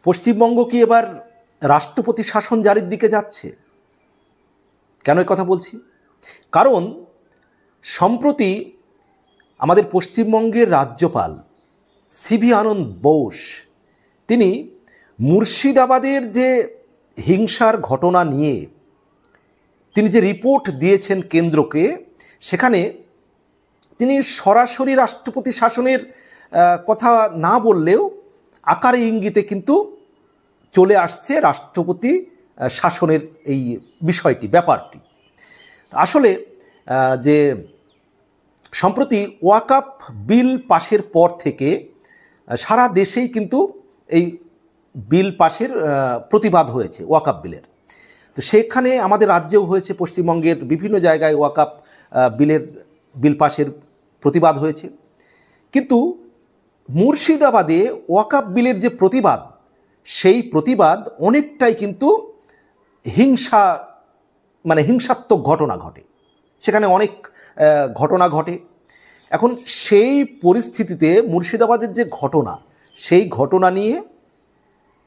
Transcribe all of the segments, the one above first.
পশ্চিমবঙ্গ কি এবার রাষ্ট্রপতি শাসন জারির দিকে যাচ্ছে? কেন এই কথা বলছি? কারণ সম্প্রতি আমাদের পশ্চিমবঙ্গের রাজ্যপাল সিভি আনন্দ বোস তিনি মুর্শিদাবাদের যে হিংসার ঘটনা নিয়ে তিনি যে রিপোর্ট দিয়েছেন কেন্দ্রকে, সেখানে তিনি সরাসরি রাষ্ট্রপতি শাসনের কথা না বললেও আকারে ইঙ্গিতে কিন্তু চলে আসছে রাষ্ট্রপতি শাসনের এই বিষয়টি, ব্যাপারটি। আসলে যে সম্প্রতি ওয়াকফ বিল পাশের পর থেকে সারা দেশেই কিন্তু এই বিল পাশের প্রতিবাদ হয়েছে ওয়াকফ বিলের। তো সেখানে আমাদের রাজ্যেও হয়েছে, পশ্চিমবঙ্গের বিভিন্ন জায়গায় ওয়াকফ বিল পাশের প্রতিবাদ হয়েছে। কিন্তু মুর্শিদাবাদে ওয়াকফ বিলের যে প্রতিবাদ, সেই প্রতিবাদ অনেকটাই কিন্তু হিংসাত্মক ঘটনা ঘটে, সেখানে অনেক ঘটনা ঘটে। এখন সেই পরিস্থিতিতে মুর্শিদাবাদের যে ঘটনা, সেই ঘটনা নিয়ে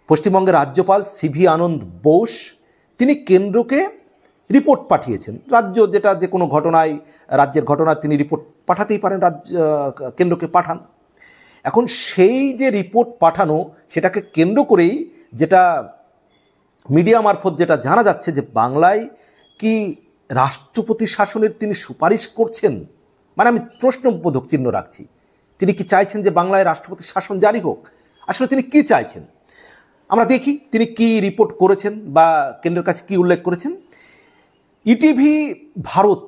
পশ্চিমবঙ্গের রাজ্যপাল সিভি আনন্দ বোস তিনি কেন্দ্রকে রিপোর্ট পাঠিয়েছেন। রাজ্য যেটা যে কোনো ঘটনায়, রাজ্যের ঘটনা তিনি রিপোর্ট পাঠাতেই পারেন, কেন্দ্রকে পাঠান। এখন সেই যে রিপোর্ট পাঠানো, সেটাকে কেন্দ্র করেই যেটা মিডিয়া মারফত যেটা জানা যাচ্ছে যে বাংলায় কি রাষ্ট্রপতি শাসনের তিনি সুপারিশ করছেন। মানে আমি প্রশ্নবোধক চিহ্ন রাখছি, তিনি কি চাইছেন যে বাংলায় রাষ্ট্রপতি শাসন জারি হোক? আসলে তিনি কি চাইছেন আমরা দেখি, তিনি কি রিপোর্ট করেছেন বা কেন্দ্রের কাছে কি উল্লেখ করেছেন। ইটিভি ভারত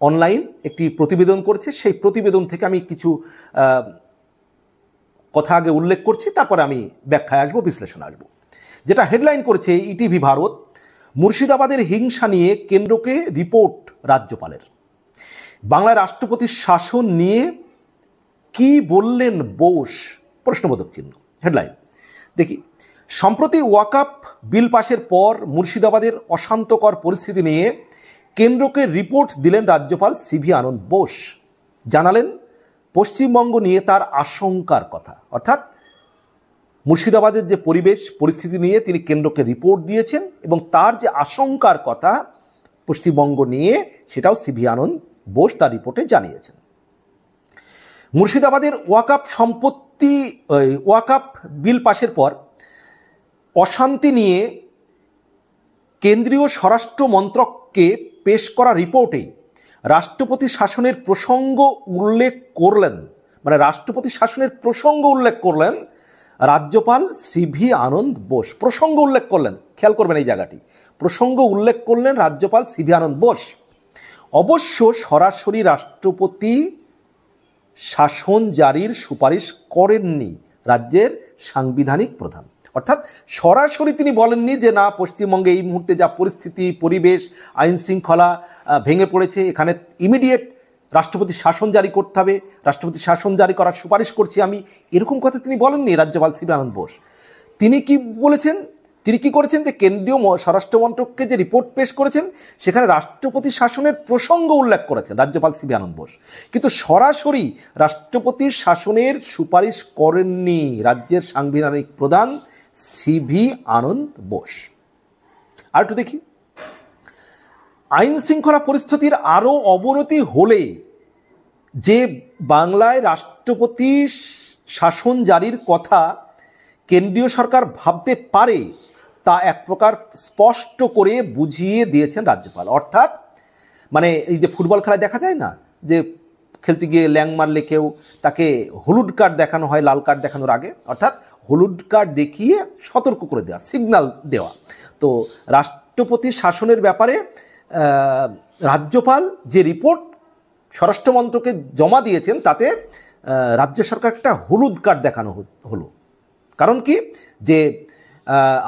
অনলাইন একটি প্রতিবেদন করেছে, সেই প্রতিবেদন থেকে আমি কিছু কথা আগে উল্লেখ করছি, তারপরে আমি ব্যাখ্যায় আসবো, বিশ্লেষণ আসবো। যেটা হেডলাইন করেছে ইটিভি ভারত, মুর্শিদাবাদের হিংসা নিয়ে কেন্দ্রকে রিপোর্ট রাজ্যপালের। বাংলায় রাষ্ট্রপতির শাসন নিয়ে কি বললেন বোস? প্রশ্নবোধক চিহ্ন। হেডলাইন দেখি, সম্প্রতি ওয়াকফ বিল পাশের পর মুর্শিদাবাদের অশান্তকর পরিস্থিতি নিয়ে কেন্দ্রকে রিপোর্ট দিলেন রাজ্যপাল সিভি আনন্দ বোস। জানালেন পশ্চিমবঙ্গ নিয়ে তার আশঙ্কার কথা। অর্থাৎ মুর্শিদাবাদের যে পরিস্থিতি নিয়ে তিনি কেন্দ্রকে রিপোর্ট দিয়েছেন এবং তার যে আশঙ্কার কথা পশ্চিমবঙ্গ নিয়ে, সেটাও সিভি আনন্দ বোস তার রিপোর্টে জানিয়েছেন। মুর্শিদাবাদের ওয়াকফ বিল পাশের পর অশান্তি নিয়ে কেন্দ্রীয় স্বরাষ্ট্র মন্ত্রককে পেশ করা রিপোর্টে রাষ্ট্রপতি শাসনের প্রসঙ্গ উল্লেখ করলেন রাজ্যপাল সিভি আনন্দ বোস। প্রসঙ্গ উল্লেখ করলেন, খেয়াল করবেন এই জায়গাটি, প্রসঙ্গ উল্লেখ করলেন রাজ্যপাল সিভি আনন্দ বোস। অবশ্য সরাসরি রাষ্ট্রপতি শাসন জারির সুপারিশ করেননি রাজ্যের সাংবিধানিক প্রধান। অর্থাৎ সরাসরি তিনি বলেননি যে না, পশ্চিমবঙ্গে এই মুহূর্তে যা পরিস্থিতি, পরিবেশ, আইন শৃঙ্খলা ভেঙে পড়েছে, এখানে ইমিডিয়েট রাষ্ট্রপতি শাসন জারি করতে হবে, রাষ্ট্রপতি শাসন জারি করার সুপারিশ করছি আমি, এরকম কথা তিনি বলেননি রাজ্যপাল সিভি আনন্দ বোস। তিনি কি বলেছেন, তিনি কি করেছেন যে কেন্দ্রীয় স্বরাষ্ট্রমন্ত্রককে যে রিপোর্ট পেশ করেছেন, সেখানে রাষ্ট্রপতি শাসনের প্রসঙ্গ উল্লেখ করেছেন রাজ্যপাল সিভি আনন্দ বোস, কিন্তু সরাসরি রাষ্ট্রপতির শাসনের সুপারিশ করেননি রাজ্যের সাংবিধানিক প্রধান সিভি আনন্দ বোস। আর একটু দেখি, আইন শৃঙ্খলা পরিস্থিতির আরও অবনতি হলে যে বাংলায় রাষ্ট্রপতি শাসন জারির কথা কেন্দ্রীয় সরকার ভাবতে পারে, তা এক প্রকার স্পষ্ট করে বুঝিয়ে দিয়েছেন রাজ্যপাল। অর্থাৎ মানে এই যে ফুটবল খেলায় দেখা যায় না, যে খেলতে গিয়ে ল্যাং মারলে কেউ তাকে হলুদ কার্ড দেখানো হয় লাল কার্ড দেখানোর আগে, অর্থাৎ হলুদ কার্ড দেখিয়ে সতর্ক করে দেওয়া, সিগন্যাল দেওয়া। তো রাষ্ট্রপতি শাসনের ব্যাপারে রাজ্যপাল যে রিপোর্ট স্বরাষ্ট্রমন্ত্রকে জমা দিয়েছেন, তাতে রাজ্য সরকার একটা হলুদ কার্ড দেখানো হলো। কারণ কি, যে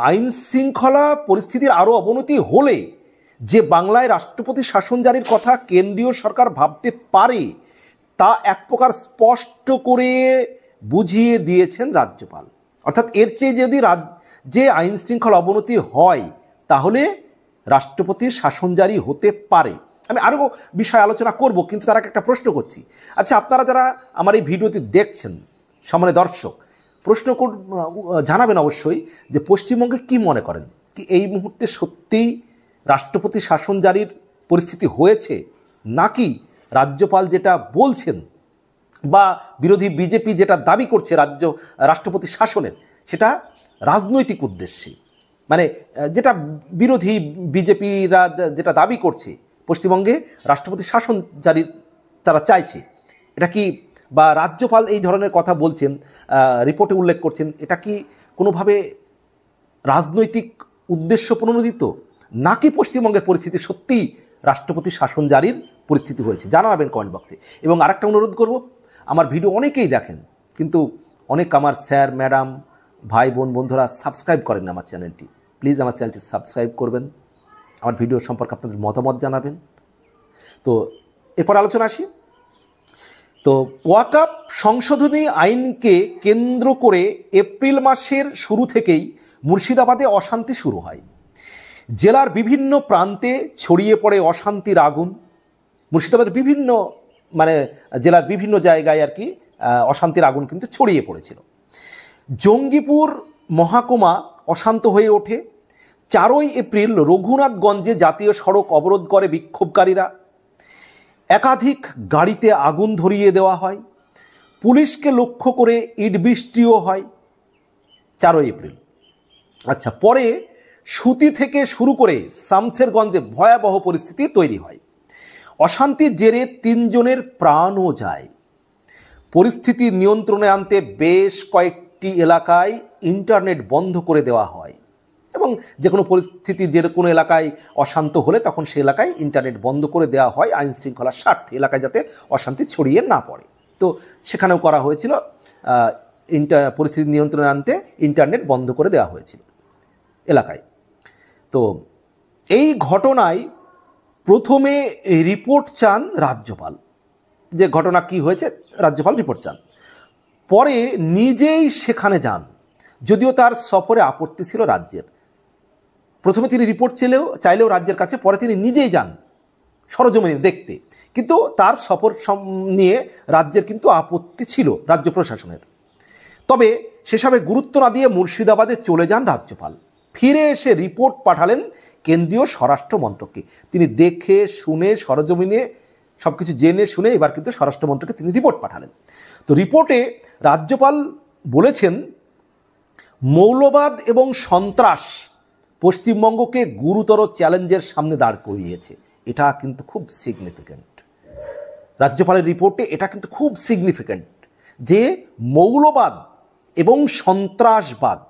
আইন শৃঙ্খলা পরিস্থিতির আরও অবনতি হলে যে বাংলায় রাষ্ট্রপতি শাসন জারির কথা কেন্দ্রীয় সরকার ভাবতে পারে, তা এক প্রকার স্পষ্ট করে বুঝিয়ে দিয়েছেন রাজ্যপাল। অর্থাৎ এর চেয়ে যদি রাজ্যে আইন শৃঙ্খলা অবনতি হয়, তাহলে রাষ্ট্রপতির শাসন জারি হতে পারে। আমি আরও বিষয় আলোচনা করব, কিন্তু তার আগে একটা প্রশ্ন করছি। আচ্ছা, আপনারা যারা আমার এই ভিডিওটি দেখছেন, সম্মানিত দর্শক, জানাবেন অবশ্যই যে পশ্চিমবঙ্গে কি মনে করেন, কি এই মুহূর্তে সত্যিই রাষ্ট্রপতি শাসন জারির পরিস্থিতি হয়েছে, নাকি রাজ্যপাল যেটা বলছেন বা বিরোধী বিজেপি যেটা দাবি করছে রাষ্ট্রপতি শাসনের, সেটা রাজনৈতিক উদ্দেশ্যে, মানে যেটা বিরোধী বিজেপিরা যেটা দাবি করছে পশ্চিমবঙ্গে রাষ্ট্রপতি শাসন জারির তারা চাইছে, এটা কি, বা রাজ্যপাল এই ধরনের কথা বলছেন, রিপোর্টে উল্লেখ করছেন, এটা কি কোনোভাবে রাজনৈতিক উদ্দেশ্য প্রণোদিত, নাকি পশ্চিমবঙ্গের পরিস্থিতি সত্যিই রাষ্ট্রপতি শাসন জারির পরিস্থিতি হয়েছে? জানাবেন কমেন্ট বক্সে। এবং আরেকটা অনুরোধ করব, আমার ভিডিও অনেকেই দেখেন, কিন্তু অনেক আমার স্যার ম্যাডাম ভাই বোন বন্ধুরা সাবস্ক্রাইব করেন না আমার চ্যানেলটি। প্লিজ আমার চ্যানেলটি সাবস্ক্রাইব করবেন, আমার ভিডিও সম্পর্কে আপনাদের মতামত জানাবেন। তো এরপর আলোচনা আসি। তো ওয়াকফ সংশোধনী আইনকে কেন্দ্র করে এপ্রিল মাসের শুরু থেকেই মুর্শিদাবাদে অশান্তি শুরু হয়। জেলার বিভিন্ন প্রান্তে ছড়িয়ে পড়ে অশান্তির আগুন। মুর্শিদাবাদের বিভিন্ন জেলার বিভিন্ন জায়গায় আর কি অশান্তির আগুন কিন্তু ছড়িয়ে পড়েছিল। জঙ্গিপুর মহকুমা অশান্ত হয়ে ওঠে। 4ই এপ্রিল রঘুনাথগঞ্জে জাতীয় সড়ক অবরোধ করে বিক্ষোভকারীরা। একাধিক গাড়িতে আগুন ধরিয়ে দেওয়া হয়। পুলিশকে লক্ষ্য করে ইট বৃষ্টিও হয় 4ই এপ্রিল। আচ্ছা, পরে সুতি থেকে শুরু করে শামসেরগঞ্জে ভয়াবহ পরিস্থিতি তৈরি হয়। অশান্তির জেরে 3 জনের প্রাণও যায়। পরিস্থিতি নিয়ন্ত্রণে আনতে বেশ কয়েকটি এলাকায় ইন্টারনেট বন্ধ করে দেওয়া হয়, এবং যে কোনো পরিস্থিতি যে কোনো এলাকায় অশান্ত হলে তখন সেই এলাকায় ইন্টারনেট বন্ধ করে দেওয়া হয় আইন শৃঙ্খলার স্বার্থে, এলাকায় যাতে অশান্তি ছড়িয়ে না পড়ে। তো সেখানেও করা হয়েছিল, পরিস্থিতি নিয়ন্ত্রণে আনতে ইন্টারনেট বন্ধ করে দেওয়া হয়েছিল এলাকায়। তো এই ঘটনায় প্রথমে রিপোর্ট চান রাজ্যপাল, যে ঘটনা কি হয়েছে রাজ্যপাল রিপোর্ট চান। পরে নিজেই সেখানে যান, যদিও তার সফরে আপত্তি ছিল রাজ্যের। প্রথমে তিনি রিপোর্ট চাইলেও রাজ্যের কাছে, পরে তিনি নিজেই যান সরজমিনে দেখতে, কিন্তু তার সফর নিয়ে রাজ্যের কিন্তু আপত্তি ছিল, রাজ্য প্রশাসনের। তবে সেসবে গুরুত্ব না দিয়ে মুর্শিদাবাদে চলে যান রাজ্যপাল। ফিরে এসে রিপোর্ট পাঠালেন কেন্দ্রীয় স্বরাষ্ট্র মন্ত্রককে। তিনি দেখে শুনে সরজমিনে সব কিছু জেনে শুনে এবার কিন্তু স্বরাষ্ট্র মন্ত্রককে তিনি রিপোর্ট পাঠালেন। তো রিপোর্টে রাজ্যপাল বলেছেন, মৌলবাদ এবং সন্ত্রাস পশ্চিমবঙ্গকে গুরুতর চ্যালেঞ্জের সামনে দাঁড় করিয়েছে। এটা কিন্তু খুব সিগনিফিক্যান্ট, রাজ্যপালের রিপোর্টে এটা কিন্তু খুব সিগনিফিক্যান্ট, যে মৌলবাদ এবং সন্ত্রাসবাদ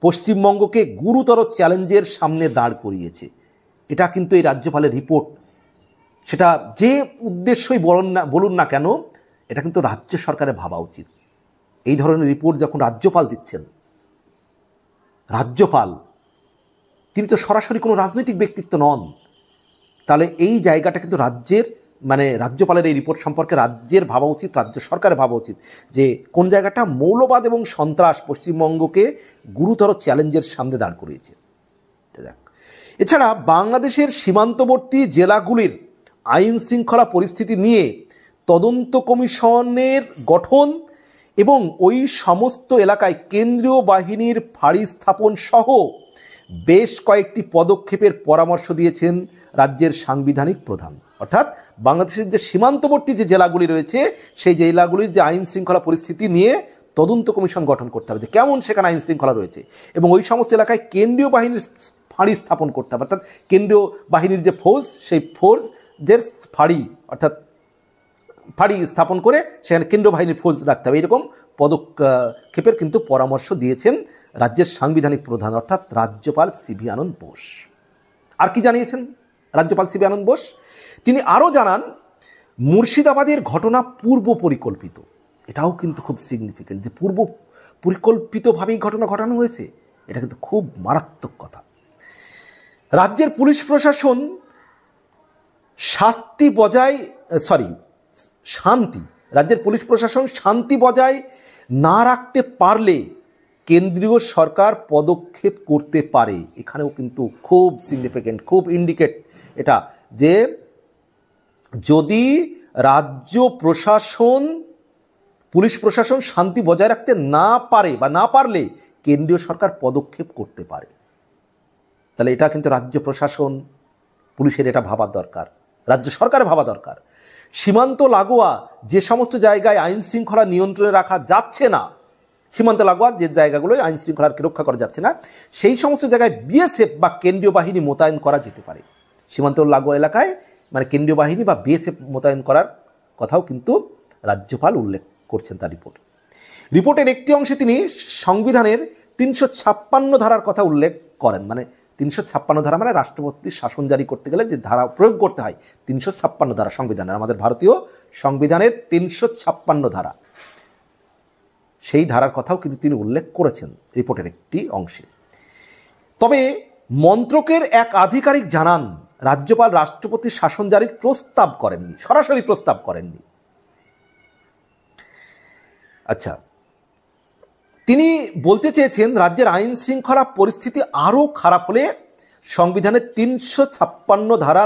পশ্চিমবঙ্গকে গুরুতর চ্যালেঞ্জের সামনে দাঁড় করিয়েছে। এটা কিন্তু এই রাজ্যপালের রিপোর্ট, সেটা যে উদ্দেশ্যই বলুন না কেন, এটা কিন্তু রাজ্য সরকারের ভাবা উচিত। এই ধরনের রিপোর্ট যখন রাজ্যপাল দিচ্ছেন, রাজ্যপাল তিনি তো সরাসরি কোনো রাজনৈতিক ব্যক্তিত্ব নন, তাহলে এই জায়গাটা কিন্তু রাজ্যপালের এই রিপোর্ট সম্পর্কে রাজ্যের ভাবা উচিত, রাজ্য সরকারের ভাবা উচিত, যে কোন জায়গাটা মৌলবাদ এবং সন্ত্রাস পশ্চিমবঙ্গকে গুরুতর চ্যালেঞ্জের সামনে দাঁড় করিয়েছে। এছাড়া বাংলাদেশের সীমান্তবর্তী জেলাগুলির আইন শৃঙ্খলা পরিস্থিতি নিয়ে তদন্ত কমিশনের গঠন এবং ওই সমস্ত এলাকায় কেন্দ্রীয় বাহিনীর ফাঁড়ি স্থাপন সহ বেশ কয়েকটি পদক্ষেপের পরামর্শ দিয়েছেন রাজ্যের সাংবিধানিক প্রধান। অর্থাৎ বাংলাদেশের যে সীমান্তবর্তী যে জেলাগুলি রয়েছে, সেই জেলাগুলির যে আইন শৃঙ্খলা পরিস্থিতি নিয়ে তদন্ত কমিশন গঠন করতে হবে, যে কেমন সেখানে আইন শৃঙ্খলা রয়েছে, এবং ওই সমস্ত এলাকায় কেন্দ্রীয় বাহিনীর ফাঁড়ি স্থাপন করতে হবে। অর্থাৎ কেন্দ্রীয় বাহিনীর যে ফোর্স, সেই ফোর্সের ফাঁড়ি স্থাপন করে সেখানে কেন্দ্রীয় বাহিনীর ফৌজ রাখতে হবে। এরকম পদক্ষেপের কিন্তু পরামর্শ দিয়েছেন রাজ্যের সাংবিধানিক প্রধান, অর্থাৎ রাজ্যপাল সিভি আনন্দ বোস। আর কি জানিয়েছেন রাজ্যপাল সিভি আনন্দ বোস? তিনি আরও জানান, মুর্শিদাবাদের ঘটনা পূর্ব পরিকল্পিত। এটাও কিন্তু খুব সিগনিফিক্যান্ট, যে পূর্ব পরিকল্পিতভাবেই ঘটনা ঘটানো হয়েছে। এটা কিন্তু খুব মারাত্মক কথা। রাজ্যের পুলিশ প্রশাসন রাজ্যের পুলিশ প্রশাসন শান্তি বজায় না রাখতে পারলে কেন্দ্রীয় সরকার পদক্ষেপ করতে পারে। এখানেও কিন্তু খুব সিগনিফিক্যান্ট, খুব ইন্ডিকেট এটা, যে যদি রাজ্য প্রশাসন পুলিশ প্রশাসন শান্তি বজায় রাখতে না পারে বা না পারলে কেন্দ্রীয় সরকার পদক্ষেপ করতে পারে। তাহলে এটা কিন্তু রাজ্য প্রশাসন, পুলিশের এটা ভাবা দরকার, রাজ্য সরকারের ভাবা দরকার। সীমান্ত লাগোয়া যে সমস্ত জায়গায় আইন শৃঙ্খলা নিয়ন্ত্রণে রাখা যাচ্ছে না, সীমান্ত লাগোয়া যে জায়গাগুলোয় আইন শৃঙ্খলাকে রক্ষা করা যাচ্ছে না, সেই সমস্ত জায়গায় বিএসএফ বা কেন্দ্রীয় বাহিনী মোতায়েন করা যেতে পারে। সীমান্ত লাগোয়া এলাকায় মানে কেন্দ্রীয় বাহিনী বা বিএসএফ মোতায়েন করার কথাও কিন্তু রাজ্যপাল উল্লেখ করছেন তার রিপোর্টের একটি অংশে তিনি সংবিধানের 356 ধারার কথা উল্লেখ করেন। মানে 356 ধারা মানে রাষ্ট্রপতির শাসন জারি করতে গেলে যে ধারা প্রয়োগ করতে হয়, 356 ধারা সংবিধানের, আমাদের ভারতীয় সংবিধানের 356 ধারা, সেই ধারার কথাও কিন্তু তিনি উল্লেখ করেছেন রিপোর্টের একটি অংশে। তবে মন্ত্রকের এক আধিকারিক জানান রাজ্যপাল রাষ্ট্রপতির শাসন জারির প্রস্তাব করেননি, সরাসরি প্রস্তাব করেননি। আচ্ছা, তিনি বলতে চেয়েছেন রাজ্যের আইন শৃঙ্খলা পরিস্থিতি আরও খারাপ হলে সংবিধানের 356 ধারা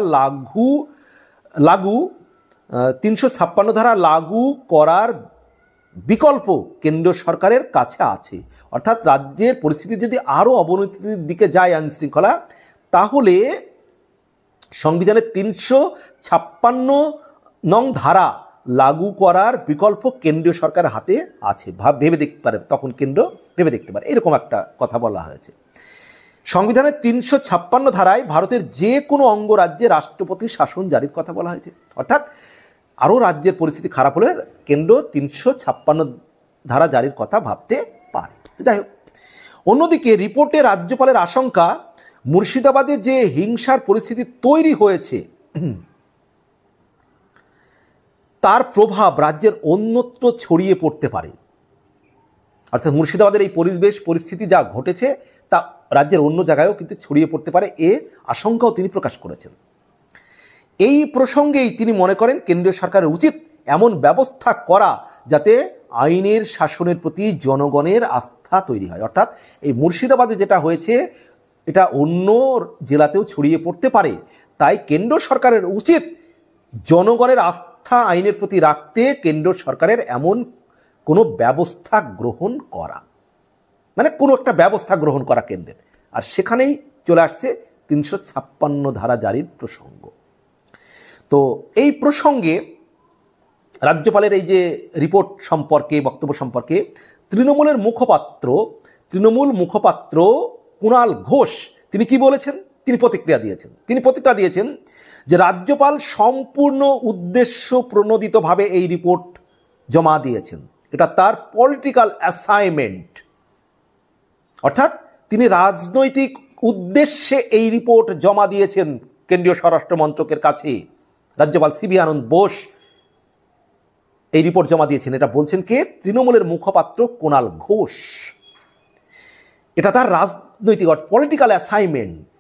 লাগু করার বিকল্প কেন্দ্র সরকারের কাছে আছে। অর্থাৎ রাজ্যের পরিস্থিতি যদি আরও অবনতির দিকে যায় আইন শৃঙ্খলা, তাহলে সংবিধানের 356 নং ধারা লাগু করার বিকল্প কেন্দ্রীয় সরকারের হাতে আছে, ভেবে দেখতে পারে, তখন কেন্দ্র ভেবে দেখতে পারে, এরকম একটা কথা বলা হয়েছে। সংবিধানের 356 ধারায় ভারতের যে কোনো অঙ্গরাজ্যে রাষ্ট্রপতির শাসন জারির কথা বলা হয়েছে। অর্থাৎ আরও রাজ্যের পরিস্থিতি খারাপ হলে কেন্দ্র 356 ধারা জারির কথা ভাবতে পারে। যাই হোক, অন্যদিকে রিপোর্টে রাজ্যপালের আশঙ্কা মুর্শিদাবাদে যে হিংসার পরিস্থিতি তৈরি হয়েছে তার প্রভাব রাজ্যের অন্যত্র ছড়িয়ে পড়তে পারে। অর্থাৎ মুর্শিদাবাদের এই পরিস্থিতি যা ঘটেছে তা রাজ্যের অন্য জায়গায়ও কিন্তু ছড়িয়ে পড়তে পারে, এ আশঙ্কাও তিনি প্রকাশ করেছেন। এই প্রসঙ্গেই তিনি মনে করেন কেন্দ্রীয় সরকারের উচিত এমন ব্যবস্থা করা যাতে আইনের শাসনের প্রতি জনগণের আস্থা তৈরি হয়। অর্থাৎ এই মুর্শিদাবাদে যেটা হয়েছে এটা অন্য জেলাতেও ছড়িয়ে পড়তে পারে, তাই কেন্দ্র সরকারের উচিত জনগণের আস্থা আইনের প্রতি রাখতে কেন্দ্র সরকারের এমন কোনো ব্যবস্থা গ্রহণ করা, মানে কোনো একটা ব্যবস্থা গ্রহণ করা কেন্দ্রের। আর সেখানেই চলে আসছে 356 ধারা জারির প্রসঙ্গ। তো এই প্রসঙ্গে রাজ্যপালের এই যে রিপোর্ট সম্পর্কে, বক্তব্য সম্পর্কে তৃণমূল মুখপাত্র কুণাল ঘোষ তিনি কি বলেছেন, তিনি প্রতিক্রিয়া দিয়েছেন যে রাজ্যপাল সম্পূর্ণ উদ্দেশ্য প্রণোদিতভাবে এই রিপোর্ট জমা দিয়েছেন, এটা তার পলিটিক্যাল অ্যাসাইনমেন্ট। অর্থাৎ তিনি রাজনৈতিক উদ্দেশ্যে এই রিপোর্ট জমা দিয়েছেন কেন্দ্রীয় স্বরাষ্ট্র মন্ত্রকের কাছে। রাজ্যপাল সিভি আনন্দ বোস এই রিপোর্ট জমা দিয়েছেন, এটা বলছেন কে? তৃণমূলের মুখপাত্র কুণাল ঘোষ। এটা তার রাজনৈতিক পলিটিক্যাল অ্যাসাইনমেন্ট,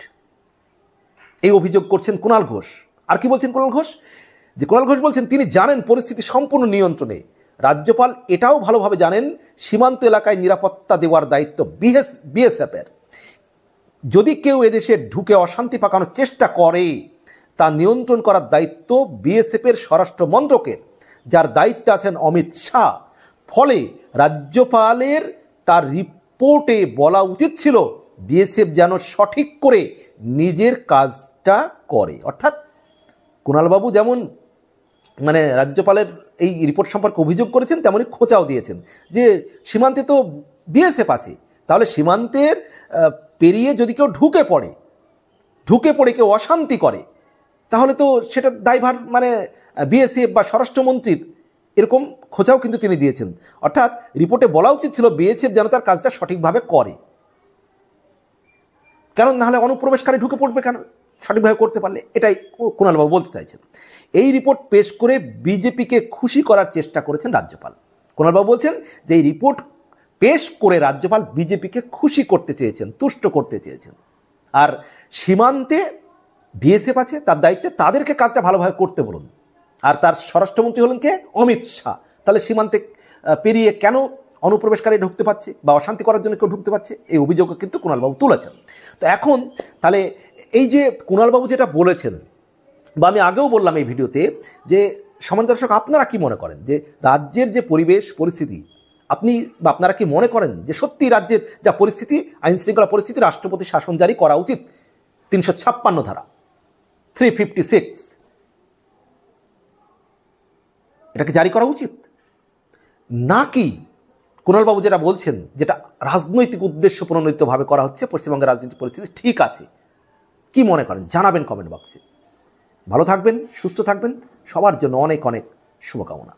এই অভিযোগ করছেন কুণাল ঘোষ। আর কি বলছেন কুণাল ঘোষ? যে কুণাল ঘোষ বলছেন তিনি জানেন পরিস্থিতি সম্পূর্ণ নিয়ন্ত্রণে। রাজ্যপাল এটাও ভালোভাবে জানেন সীমান্ত এলাকায় নিরাপত্তা দেওয়ার দায়িত্ব বিএসএফের। যদি কেউ এদেশে ঢুকে অশান্তি পাকানোর চেষ্টা করে তা নিয়ন্ত্রণ করার দায়িত্ব বিএসএফের স্বরাষ্ট্র মন্ত্রকের, যার দায়িত্বে আছেন অমিত শাহ। ফলে রাজ্যপালের তার রিপোর্টে বলা উচিত ছিল বিএসএফ যেন সঠিক করে নিজের কাজটা করে। অর্থাৎ কুণালবাবু যেমন মানে রাজ্যপালের এই রিপোর্ট সম্পর্কে অভিযোগ করেছেন, তেমনই খোঁচাও দিয়েছেন যে সীমান্তে তো বিএসএফ আছে, তাহলে সীমান্তের পেরিয়ে যদি কেউ ঢুকে পড়ে কেউ অশান্তি করে, তাহলে তো সেটা দায়ভার মানে বিএসএফ বা স্বরাষ্ট্রমন্ত্রীর, এরকম খোঁচাও কিন্তু তিনি দিয়েছেন। অর্থাৎ রিপোর্টে বলা উচিত ছিল বিএসএফ যেন তার কাজটা সঠিকভাবে করে, কারণ নাহলে অনুপ্রবেশকারী ঢুকে পড়বে কেন, সঠিকভাবে করতে পারলে, এটাই কুণালবাবু বলতে চাইছেন। এই রিপোর্ট পেশ করে বিজেপিকে খুশি করার চেষ্টা করেছেন রাজ্যপাল। কুণালবাবু বলছেন যে এই রিপোর্ট পেশ করে রাজ্যপাল বিজেপিকে খুশি করতে চেয়েছেন, তুষ্ট করতে চেয়েছেন। আর সীমান্তে বিএসএফ আছে, তার দায়িত্বে, তাদেরকে কাজটা ভালোভাবে করতে বলুন। আর তার স্বরাষ্ট্রমন্ত্রী হলেন কে? অমিত শাহ। তাহলে সীমান্তে পেরিয়ে কেন অনুপ্রবেশকারী ঢুকতে পারছে বা অশান্তি করার জন্য কেউ ঢুকতে পারছে, এই অভিযোগও কিন্তু কুণালবাবু তুলেছেন। তো এখন তাহলে এই যে কুণালবাবু যেটা বলেছেন বা আমি আগেও বললাম এই ভিডিওতে যে সমাজ দর্শক, আপনারা কি মনে করেন যে রাজ্যের যে পরিবেশ পরিস্থিতি, আপনি বা আপনারা কি মনে করেন যে সত্যি রাজ্যের যা পরিস্থিতি, আইন শৃঙ্খলা পরিস্থিতি, রাষ্ট্রপতি শাসন জারি করা উচিত? 356 ধারা, 356, এটাকে জারি করা উচিত নাকি কুণালবাবু যেটা বলছেন, যেটা রাজনৈতিক উদ্দেশ্য প্রণোদিতভাবে করা হচ্ছে, পশ্চিমবঙ্গের রাজনৈতিক পরিস্থিতি ঠিক আছে? কি মনে করেন জানাবেন কমেন্ট বক্সে। ভালো থাকবেন, সুস্থ থাকবেন, সবার জন্য অনেক অনেক শুভকামনা।